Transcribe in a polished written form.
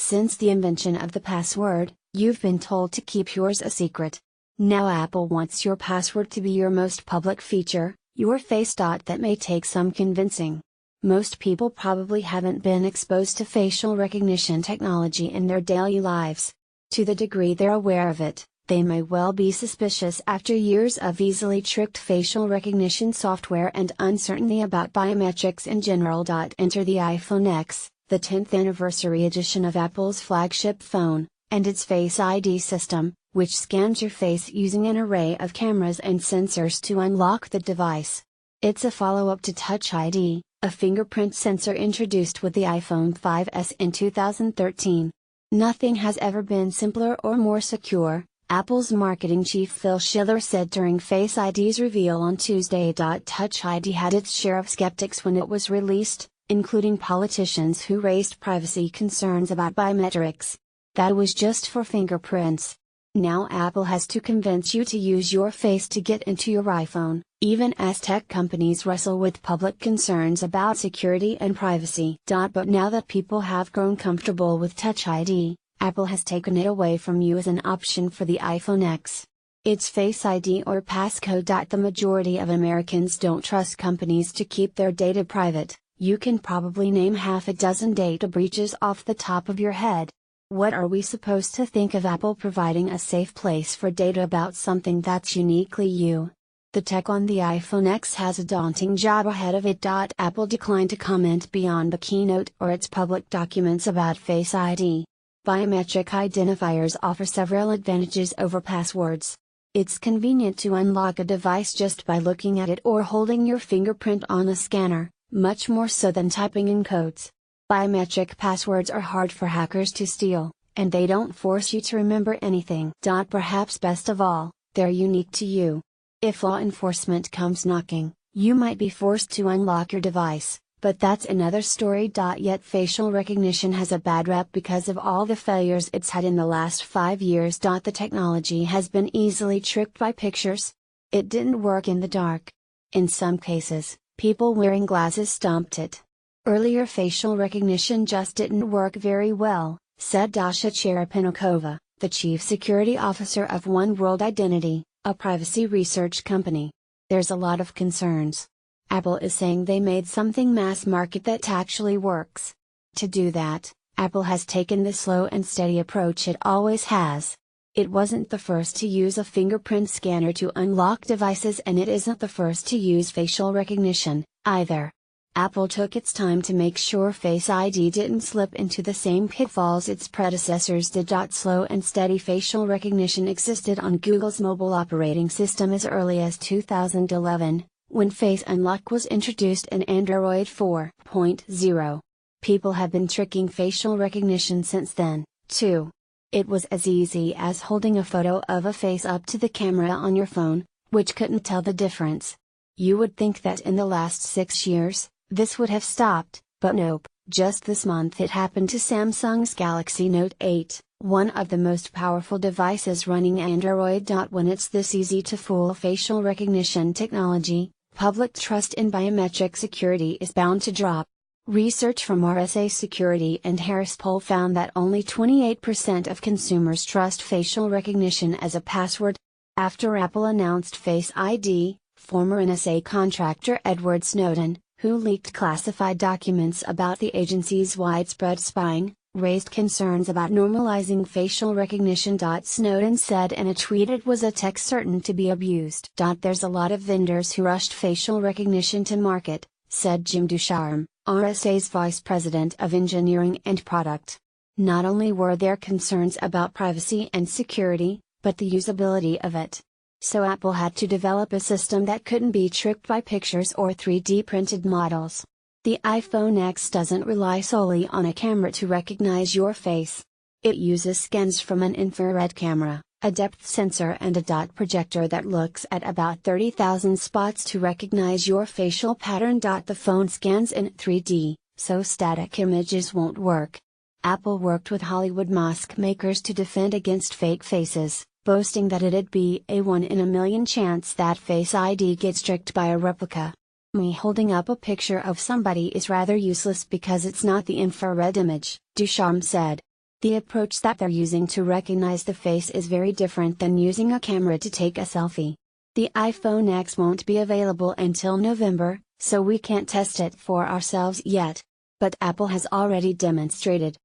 Since the invention of the password, you've been told to keep yours a secret. Now Apple wants your password to be your most public feature, your face. That may take some convincing. Most people probably haven't been exposed to facial recognition technology in their daily lives. To the degree they're aware of it, they may well be suspicious after years of easily tricked facial recognition software and uncertainty about biometrics in general. Enter the iPhone X, the 10th anniversary edition of Apple's flagship phone, and its Face ID system, which scans your face using an array of cameras and sensors to unlock the device. It's a follow-up to Touch ID, a fingerprint sensor introduced with the iPhone 5S in 2013. Nothing has ever been simpler or more secure, Apple's marketing chief Phil Schiller said during Face ID's reveal on Tuesday. Touch ID had its share of skeptics when it was released, including politicians who raised privacy concerns about biometrics. That was just for fingerprints. Now Apple has to convince you to use your face to get into your iPhone, even as tech companies wrestle with public concerns about security and privacy. But now that people have grown comfortable with Touch ID, Apple has taken it away from you as an option for the iPhone X. It's Face ID or passcode. The majority of Americans don't trust companies to keep their data private. You can probably name half a dozen data breaches off the top of your head. What are we supposed to think of Apple providing a safe place for data about something that's uniquely you? The tech on the iPhone X has a daunting job ahead of it. Apple declined to comment beyond the keynote or its public documents about Face ID. Biometric identifiers offer several advantages over passwords. It's convenient to unlock a device just by looking at it or holding your fingerprint on a scanner, much more so than typing in codes. Biometric passwords are hard for hackers to steal, and they don't force you to remember anything. Perhaps best of all, they're unique to you. If law enforcement comes knocking, you might be forced to unlock your device, but that's another story. Yet facial recognition has a bad rep because of all the failures it's had in the last 5 years. The technology has been easily tricked by pictures. It didn't work in the dark. In some cases, people wearing glasses stumped it. Earlier facial recognition just didn't work very well, said Dasha Cherepinnikova, the chief security officer of One World Identity, a privacy research company. There's a lot of concerns. Apple is saying they made something mass market that actually works. To do that, Apple has taken the slow and steady approach it always has. It wasn't the first to use a fingerprint scanner to unlock devices, and it isn't the first to use facial recognition, either. Apple took its time to make sure Face ID didn't slip into the same pitfalls its predecessors did. Slow and steady facial recognition existed on Google's mobile operating system as early as 2011, when Face Unlock was introduced in Android 4.0. People have been tricking facial recognition since then, too. It was as easy as holding a photo of a face up to the camera on your phone, which couldn't tell the difference. You would think that in the last 6 years, this would have stopped, but nope. Just this month it happened to Samsung's Galaxy Note 8, one of the most powerful devices running Android. When it's this easy to fool facial recognition technology, public trust in biometric security is bound to drop. Research from RSA Security and Harris Poll found that only 28% of consumers trust facial recognition as a password. After Apple announced Face ID, former NSA contractor Edward Snowden, who leaked classified documents about the agency's widespread spying, raised concerns about normalizing facial recognition. Snowden said in a tweet it was a tech certain to be abused. There's a lot of vendors who rushed facial recognition to market, said Jim Ducharme, RSA's vice president of engineering and product. Not only were there concerns about privacy and security, but the usability of it. So Apple had to develop a system that couldn't be tricked by pictures or 3D printed models. The iPhone X doesn't rely solely on a camera to recognize your face. It uses scans from an infrared camera, a depth sensor and a dot projector that looks at about 30,000 spots to recognize your facial pattern. The phone scans in 3D, so static images won't work. Apple worked with Hollywood mask makers to defend against fake faces, boasting that it'd be a 1 in a million chance that Face ID gets tricked by a replica. Me holding up a picture of somebody is rather useless because it's not the infrared image, Ducharme said. The approach that they're using to recognize the face is very different than using a camera to take a selfie. The iPhone X won't be available until November, so we can't test it for ourselves yet. But Apple has already demonstrated